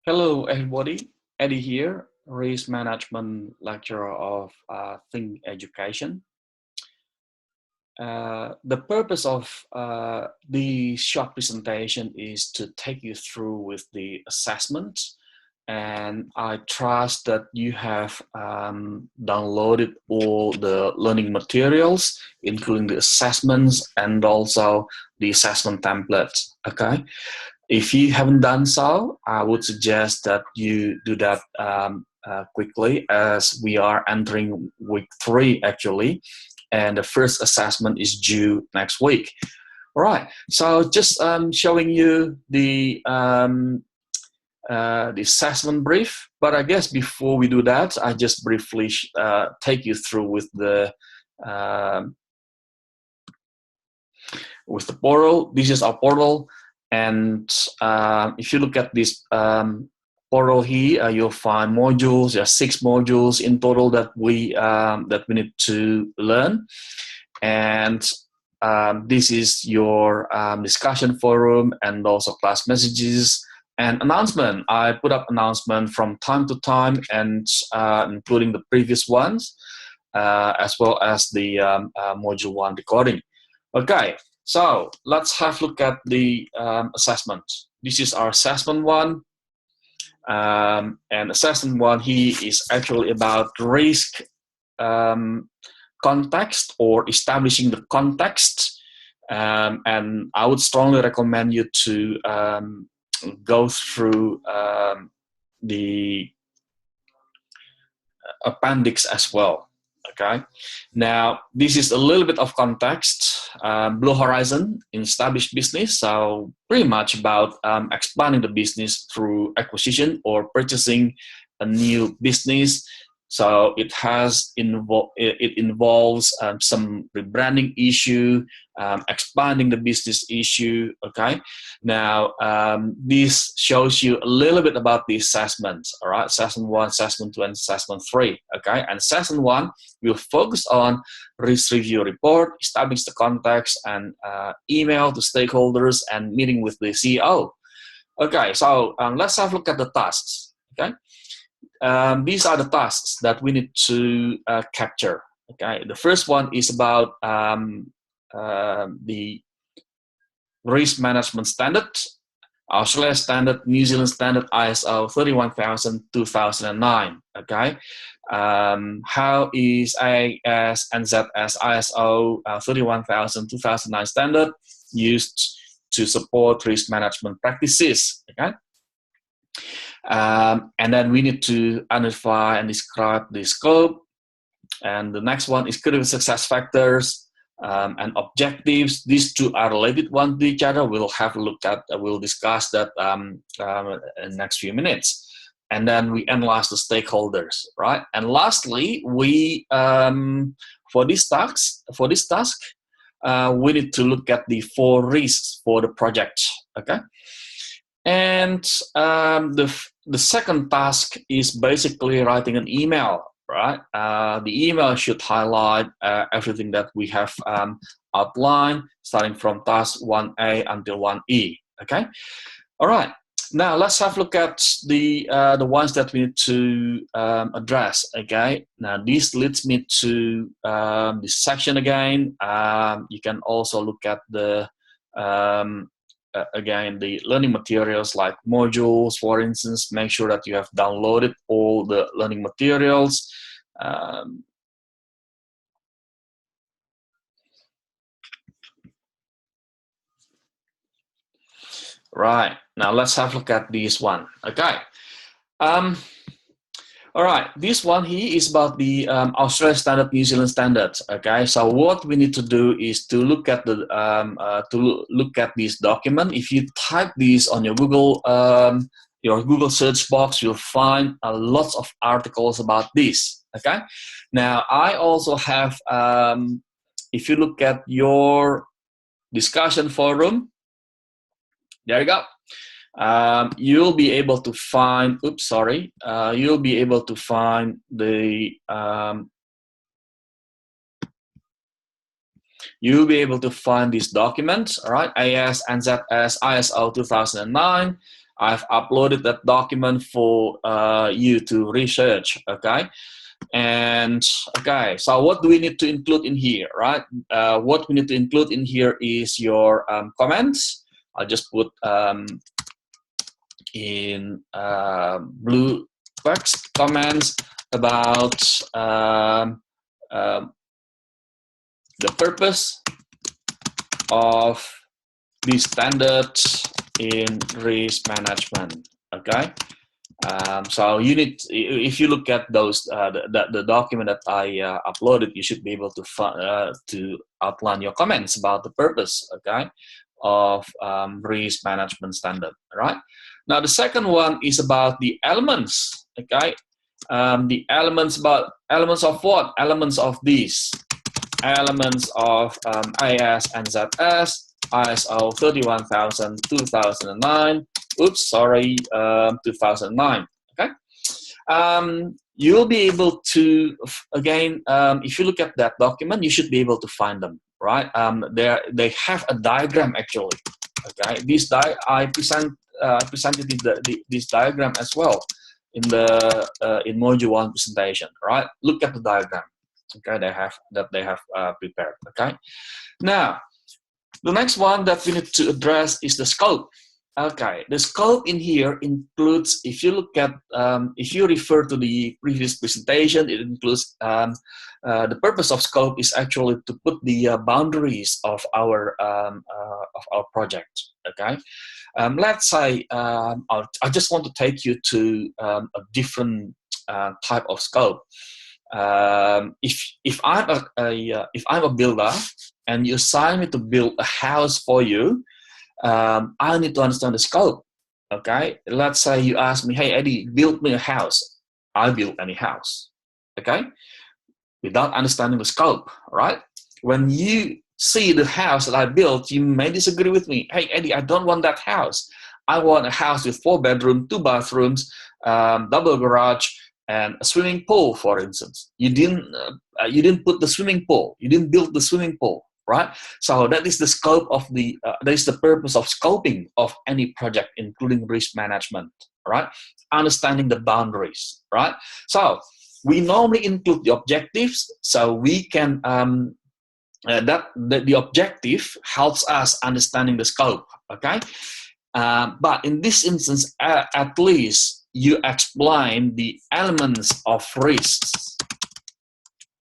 Hello, everybody. Eddie here, Risk Management Lecturer of Think Education. The purpose of the short presentation is to take you through with the assessment, and I trust that you have downloaded all the learning materials, including the assessments and also the assessment templates. Okay. If you haven't done so, I would suggest that you do that quickly, as we are entering week 3 actually, and the first assessment is due next week. All right, so just showing you the assessment brief, but I guess before we do that, I just briefly take you through with the portal. This is our portal. And if you look at this portal here, you'll find modules. There are 6 modules in total that we need to learn. And this is your discussion forum and also class messages and announcement. I put up announcement from time to time, and including the previous ones, as well as the module 1 recording. Okay. So let's have a look at the assessment. This is our assessment 1. And assessment 1 here is actually about risk context, or establishing the context. And I would strongly recommend you to go through the appendix as well. Okay, now this is a little bit of context. Blue Horizon, established business, so pretty much about expanding the business through acquisition or purchasing a new business. So it involves some rebranding issue, expanding the business issue. Okay, now this shows you a little bit about the assessments. All right, assessment 1, assessment 2, and assessment 3. Okay, and assessment 1 will focus on risk review report, establish the context, and email to stakeholders and meeting with the CEO. Okay, so let's have a look at the tasks. Okay. These are the tasks that we need to capture. Okay, the first one is about the risk management standard, Australia standard, New Zealand standard, ISO 31000:2009. Okay, how is AS, NZS, ISO 31000:2009 standard used to support risk management practices? Okay. And then we need to identify and describe the scope. And the next one is critical success factors and objectives. These two are related one to each other. We'll have a look at, we'll discuss that in the next few minutes. And then we analyze the stakeholders, right? And lastly, we for this task, we need to look at the 4 risks for the project. Okay. And the second task is basically writing an email, right? The email should highlight everything that we have outlined, starting from task 1A until 1E. Okay. All right. Now let's have a look at the ones that we need to address. Okay. Now this leads me to this section again. You can also look at the again, the learning materials like modules, for instance. Make sure that you have downloaded all the learning materials. Right, now let's have a look at this one. Okay. All right, this one here is about the Australia standard, New Zealand standards. Okay, so what we need to do is to look at the this document. If you type this on your Google search box, you'll find lots of articles about this. Okay, now I also have, if you look at your discussion forum, there you go. You'll be able to find, you'll be able to find the, you'll be able to find these documents, all right? AS, NZS, ISO 2009, I've uploaded that document for you to research, okay? And okay, so what do we need to include in here, right? What we need to include in here is your comments. I'll just put in blue text comments about the purpose of the standards in risk management, okay? So you need, if you look at those, the document that I uploaded, you should be able to outline your comments about the purpose, okay, of risk management standard, right? Now the second one is about the elements, okay? The elements of what? Elements of these. Elements of IS and ZS, ISO 31000, 2009, oops, sorry, 2009, okay? You'll be able to, again, if you look at that document, you should be able to find them, right? They have a diagram, actually, okay? I presented this diagram as well in module 1 presentation, right? Look at the diagram. Okay, they have prepared. Okay, now the next one that we need to address is the scope. Okay, the scope in here includes, if you look at, if you refer to the previous presentation, it includes the purpose of scope is actually to put the boundaries of our project. Okay, let's say I just want to take you to a different type of scope. If I'm a builder and you assign me to build a house for you, I need to understand the scope. Okay, let's say you ask me, hey Eddie, build me a house. I build any house, okay, without understanding the scope, right? When you see the house that I built, you may disagree with me. Hey Eddie, I don't want that house. I want a house with 4 bedrooms, 2 bathrooms, double garage, and a swimming pool, for instance. You didn't put the swimming pool. You didn't build the swimming pool, right? So that is the scope of that is the purpose of scoping of any project, including risk management, right? Understanding the boundaries, right? So we normally include the objectives, so we can the objective helps us understanding the scope, okay? But in this instance, at least you explain the elements of risks,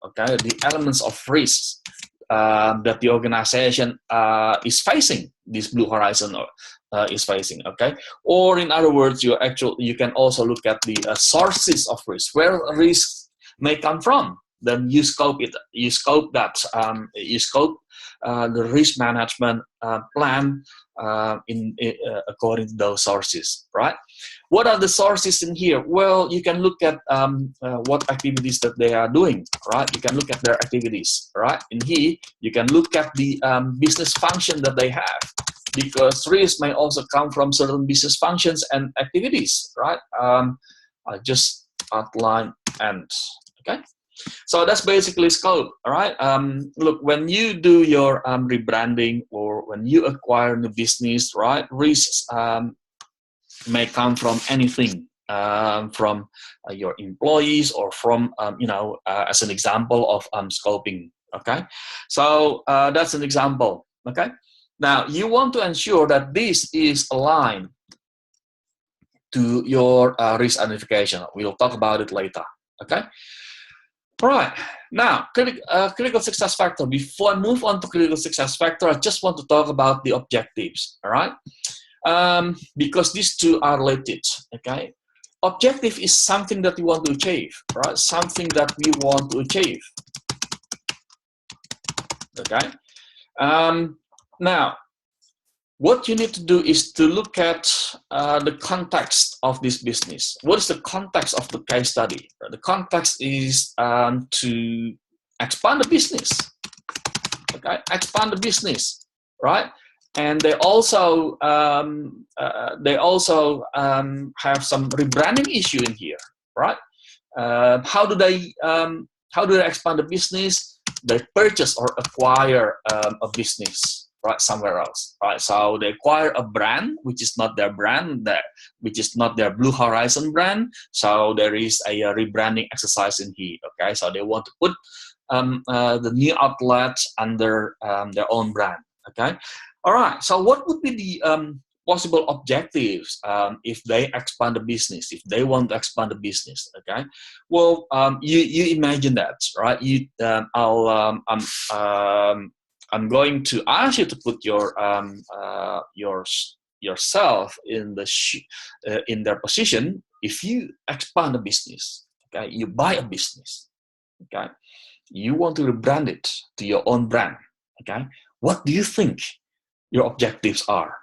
okay? The elements of risks that the organization is facing, this Blue Horizon is facing, okay? Or in other words, you can also look at the sources of risk, where risks may come from. Then you scope it. You scope that. You scope the risk management plan according to those sources, right? What are the sources in here? Well, you can look at what activities that they are doing, right? You can look at their activities, right? In here, you can look at the business function that they have, because risk may also come from certain business functions and activities, right? I just outline and, okay? So that's basically scope, all right? Look, when you do your rebranding or when you acquire new business, right, risks may come from anything, from your employees or from, as an example of scoping, okay? So that's an example, okay? Now, you want to ensure that this is aligned to your risk identification. We'll talk about it later, okay? All right, now, critical success factor. Before I move on to critical success factor, I just want to talk about the objectives, all right? Because these two are related, okay? Objective is something that we want to achieve, right? Something that we want to achieve, okay? Now, what you need to do is to look at the context of this business. What is the context of the case study? The context is to expand the business, okay? Expand the business, right? And they also have some rebranding issue in here, right? How do they expand the business? They purchase or acquire a business, right, somewhere else, right? So they acquire a brand which is not their brand, which is not their Blue Horizon brand. So there is a rebranding exercise in here. Okay, so they want to put the new outlet under their own brand. Okay, all right. So what would be the possible objectives if they expand the business, if they want to expand the business? Okay, well, you imagine that, right? I'm going to ask you to put yourself in in their position. If you expand a business, okay, you buy a business, okay, you want to rebrand it to your own brand, okay, what do you think your objectives are?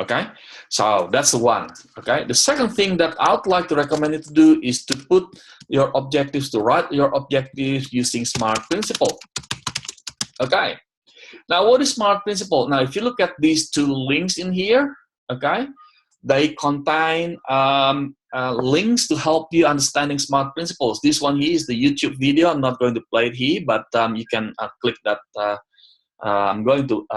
Okay, so that's the one. Okay, the second thing that I would like to recommend you to do is to put your objectives, to write your objectives using SMART principle. Okay, now what is SMART principle? Now, if you look at these two links in here, okay, they contain links to help you understanding SMART principles. This one here is the YouTube video. I'm not going to play it here, but you can click that. I'm going to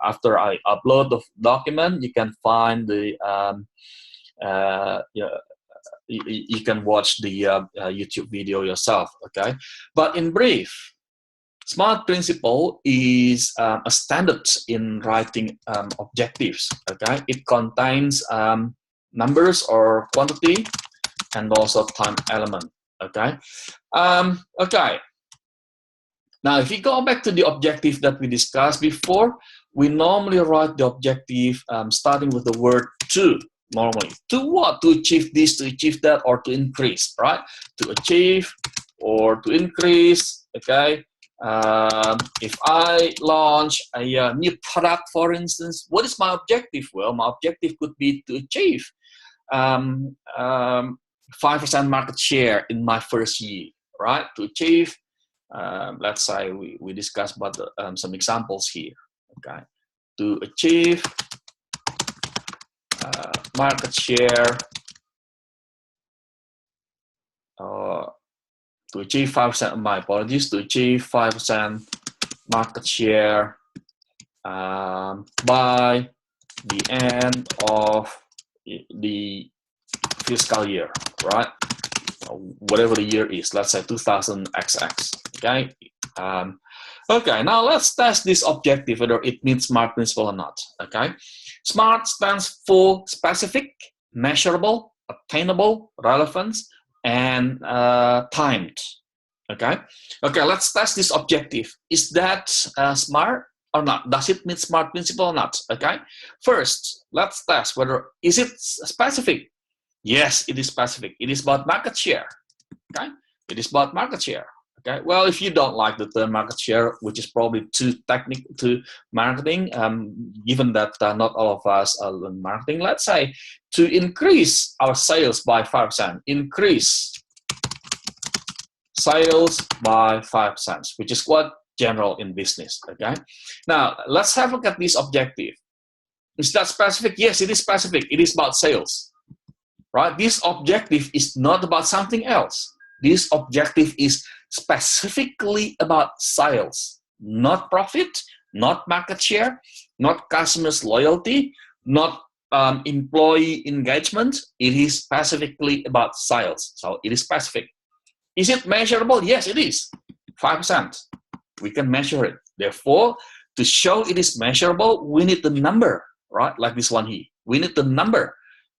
after I upload the document, you can find the you can watch the YouTube video yourself. Okay, but in brief, SMART principle is a standard in writing objectives. Okay, it contains numbers or quantity and also time element. Okay, okay. Now, if you go back to the objective that we discussed before, we normally write the objective starting with the word to, normally. To what? To achieve this, to achieve that, or to increase, right? To achieve or to increase, okay? If I launch a new product, for instance, what is my objective? Well, my objective could be to achieve 5% market share in my first year, right? To achieve, let's say we discussed about some examples here, okay? To achieve market share, to achieve 5%, my apologies, to achieve 5% market share by the end of the fiscal year, right? Whatever the year is, let's say 2000XX, okay? Okay, now let's test this objective, whether it meets SMART principle or not, okay? SMART stands for specific, measurable, attainable, relevance, and timed, okay? Okay, let's test this objective. Is that SMART or not? Does it meet SMART principle or not, okay? First, let's test whether, is it specific? Yes, it is specific. It is about market share, okay? It is about market share. Okay, well, if you don't like the term market share, which is probably too technical to marketing, given that not all of us learn marketing, let's say to increase our sales by 5%, increase sales by 5%, which is quite general in business. Okay, now let's have a look at this objective. Is that specific? Yes, it is specific. It is about sales, right? This objective is not about something else. This objective is specifically about sales, not profit, not market share, not customers' loyalty, not employee engagement. It is specifically about sales. So it is specific. Is it measurable? Yes, it is. 5%. We can measure it. Therefore, to show it is measurable, we need the number, right? Like this one here. We need the number.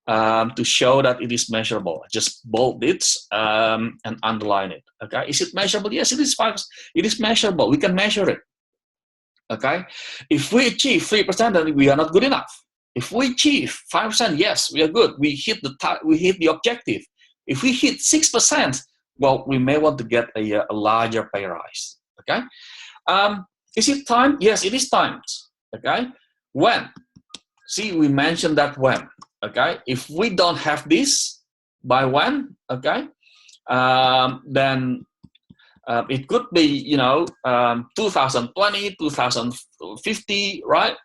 To show that it is measurable. Just bold it and underline it. Okay, is it measurable? Yes, it is 5%. It is measurable. We can measure it. Okay, if we achieve 3%, then we are not good enough. If we achieve 5%, yes, we are good. We hit the objective. If we hit 6%, well, we may want to get a larger pay rise. Okay, is it timed? Yes, it is timed. Okay, when? See, we mentioned that when. Okay, if we don't have this by when, okay, then it could be, you know, 2020, 2050, right?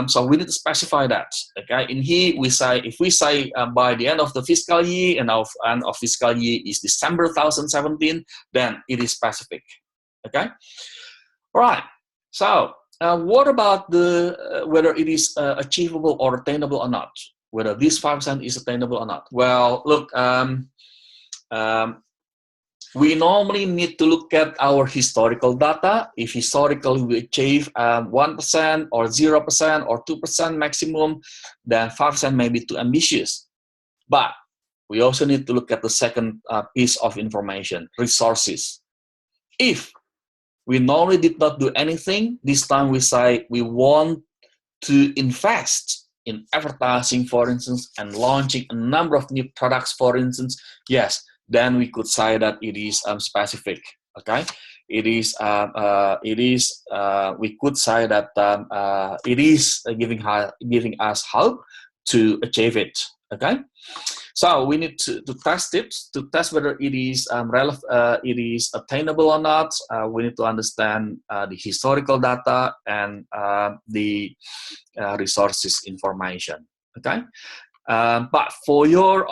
So we need to specify that. Okay, in here we say, if we say by the end of the fiscal year, and our end of fiscal year is December 2017, then it is specific. Okay, all right. So What about the whether it is achievable or attainable or not? Whether this 5% is attainable or not? Well, look, we normally need to look at our historical data. If historically we achieve 1% or 0% or 2% maximum, then 5% may be too ambitious. But we also need to look at the second piece of information, resources. If we normally did not do anything, this time we say we want to invest in advertising, for instance, and launching a number of new products, for instance, yes, then we could say that it is specific. Okay, it is. We could say that it is giving us hope to achieve it. Okay, so we need to test it, to test whether it is it is attainable or not. We need to understand the historical data and the resources information. Okay, but for your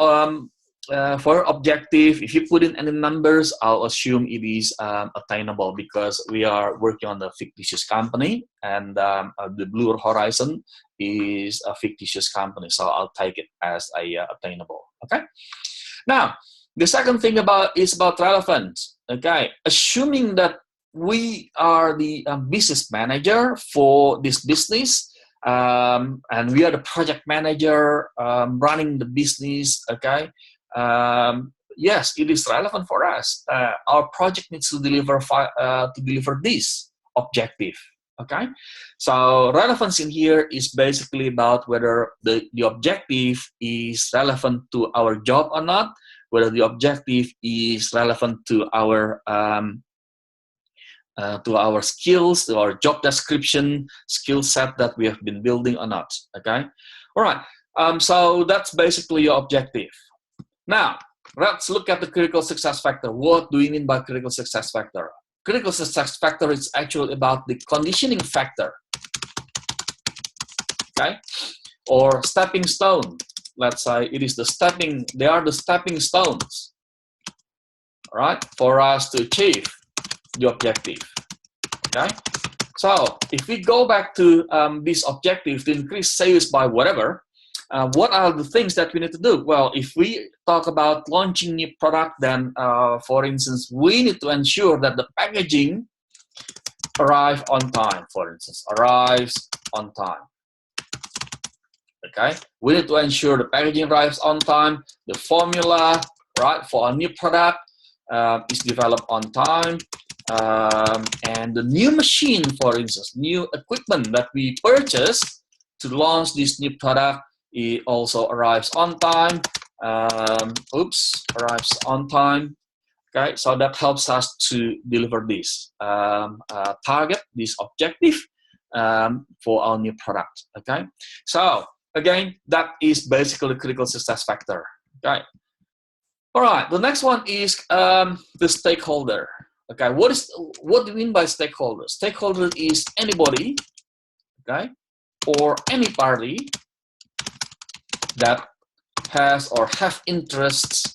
objective, if you put in any numbers, I'll assume it is attainable, because we are working on the fictitious company, and the blue horizon is a fictitious company, so I'll take it as a attainable. Okay. Now, the second thing is about relevance. Okay, assuming that we are the business manager for this business, and we are the project manager running the business. Okay. Yes, it is relevant for us. Our project needs to deliver this objective. Okay, so relevance in here is basically about whether the objective is relevant to our job or not, whether the objective is relevant to our skills, to our job description, skill set that we have been building or not. Okay, all right. So that's basically your objective. Now, let's look at the critical success factor. What do we mean by critical success factor? Critical success factor is actually about the conditioning factor, okay, or stepping stone. Let's say it is they are the stepping stones, all right, for us to achieve the objective. Okay, so if we go back to this objective to increase sales by whatever, what are the things that we need to do? Well, if we talk about launching new product, then for instance, we need to ensure that the packaging arrives on time, for instance, arrives on time. Okay, we need to ensure the packaging arrives on time, the formula, right, for a new product is developed on time, and the new machine, for instance, new equipment that we purchase to launch this new product, it also arrives on time. Arrives on time. Okay, so that helps us to deliver this target, this objective for our new product. Okay, so again, that is basically the critical success factor. Okay, all right. The next one is the stakeholder. Okay, what do we mean by stakeholder? Stakeholder is anybody, okay, or any party that has or have interests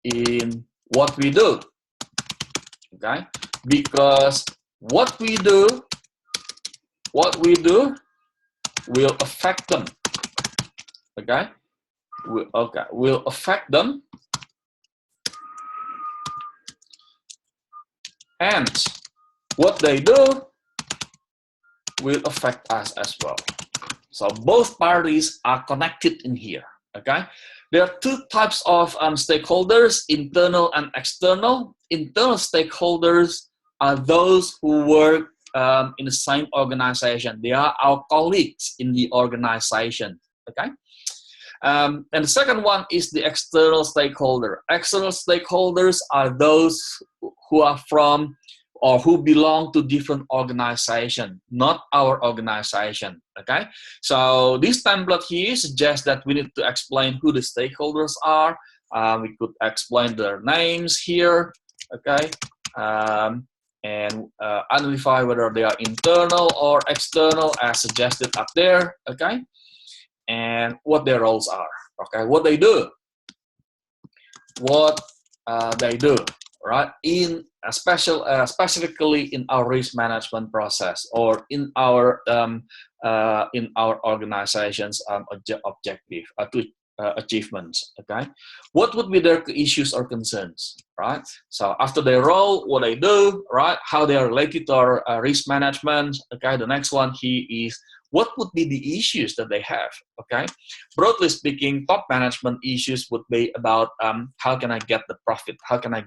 in what we do. Okay, because what we do will affect them. Okay, will affect them, and what they do will affect us as well. So both parties are connected in here. Okay, there are two types of stakeholders: internal and external. Internal stakeholders are those who work in the same organization. They are our colleagues in the organization. Okay, and the second one is the external stakeholder. External stakeholders are those who are from or who belong to different organization, not our organization. Okay, so this template here suggests that we need to explain who the stakeholders are. We could explain their names here. Okay, and identify whether they are internal or external as suggested up there. Okay, and what their roles are. Okay, what they do. Right, in specifically in our risk management process or in our organization's objective achievements. Okay, what would be their issues or concerns, right? So after their role, what they do, right? How they are related to our risk management. Okay, the next one here is what would be the issues that they have. Okay, broadly speaking, top management issues would be about how can I get the profit, how can I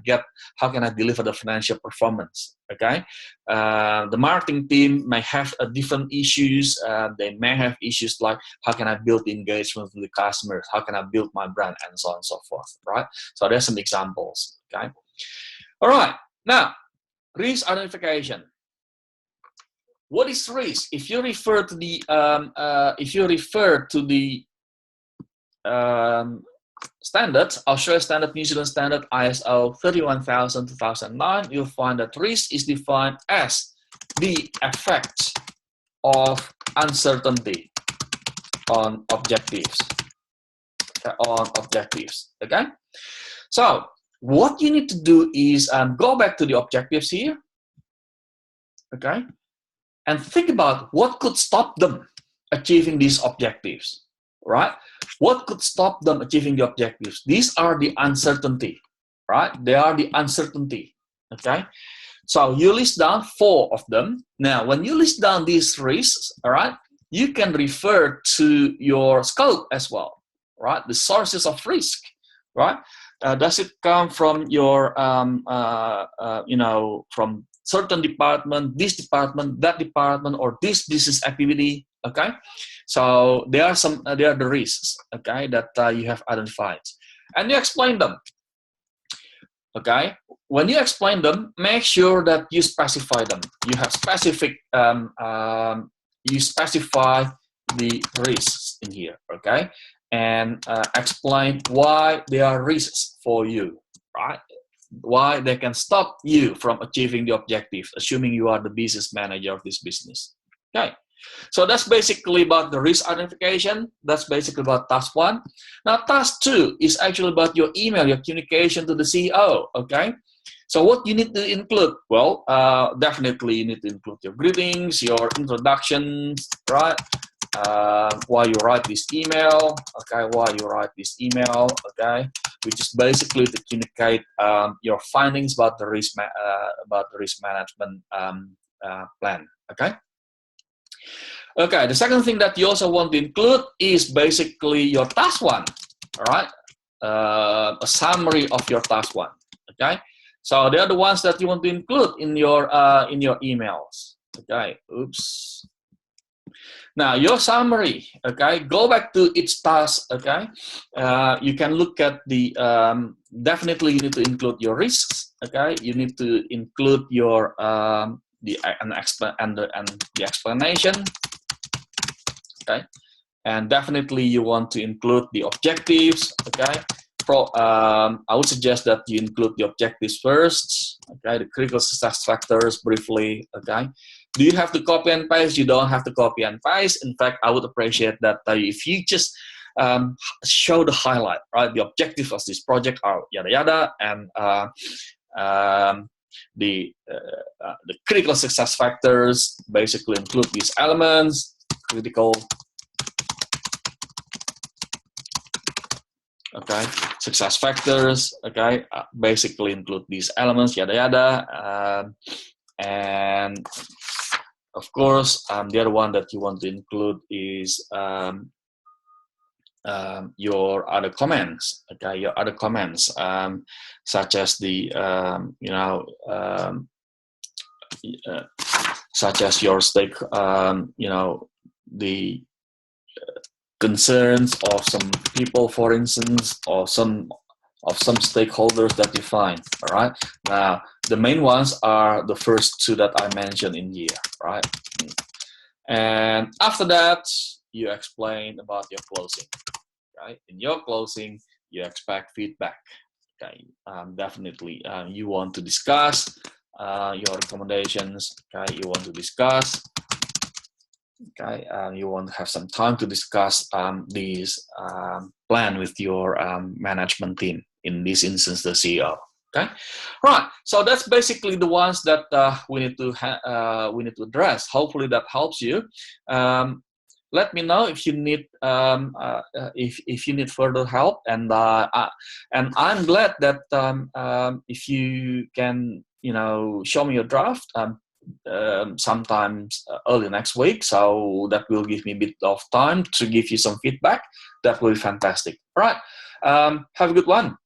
deliver the financial performance. Okay, the marketing team may have different issues. They may have issues like how can I build engagement with the customers, how can I build my brand, and so on and so forth. Right. So there's some examples. Okay. All right. Now, risk identification. What is risk? If you refer to the standards, Australia Standard, New Zealand Standard, ISO 31000:2009, you'll find that risk is defined as the effect of uncertainty on objectives. Okay. So what you need to do is go back to the objectives here. Okay. And think about what could stop them achieving these objectives, right? What could stop them achieving the objectives? These are the uncertainty, right? They are the uncertainty, okay? So you list down 4 of them. Now, when you list down these risks, all right, you can refer to your scope as well, right? The sources of risk, right? Does it come from your, from certain department, this department, that department, or this business activity? Okay, so they are the risks. Okay, that you have identified, and you explain them. Okay, when you explain them, make sure that you specify them. You have specific. You specify the risks in here. Okay, and explain why they are risks for you. Right. Why they can stop you from achieving the objective, assuming you are the business manager of this business. Okay, so that's basically about the risk identification. That's basically about task 1. Now, task 2 is actually about your email, your communication to the CEO. Okay, so what you need to include? Well, definitely you need to include your greetings, your introductions, right? Why you write this email, okay? Okay, which is basically to communicate your findings about the risk management plan. Okay. Okay. The second thing that you also want to include is basically your task 1. All right. A summary of your task 1. Okay. So they are the ones that you want to include in your emails. Okay. Oops. Now, your summary, okay, go back to each task, okay? You can look at the, definitely you need to include your risks, okay? You need to include your, the explanation, okay? And definitely you want to include the objectives, okay? I would suggest that you include the objectives first, okay? The critical success factors briefly, okay? Do you have to copy and paste? You don't have to copy and paste. In fact, I would appreciate that if you just show the highlight, right? The objective of this project are yada yada, and the critical success factors basically include these elements. Critical, okay, success factors, okay, basically include these elements, yada yada, and of course, the other one that you want to include is your other comments. Okay, your other comments, such as the such as your the concerns of some people, for instance, or some stakeholders that you find. All right. Now, the main ones are the first 2 that I mentioned in here, right? And after that, you explain about your closing. Right? In your closing, you expect feedback. Okay. Definitely, you want to discuss your recommendations. Okay. You want to discuss. Okay, you want to have some time to discuss these plan with your management team. In this instance, the CEO. Okay, right. So that's basically the ones that we need to address. Hopefully that helps you. Let me know if you need if you need further help, and I'm glad that if you can show me your draft sometimes early next week, so that will give me a bit of time to give you some feedback. That will be fantastic. All right. Have a good one.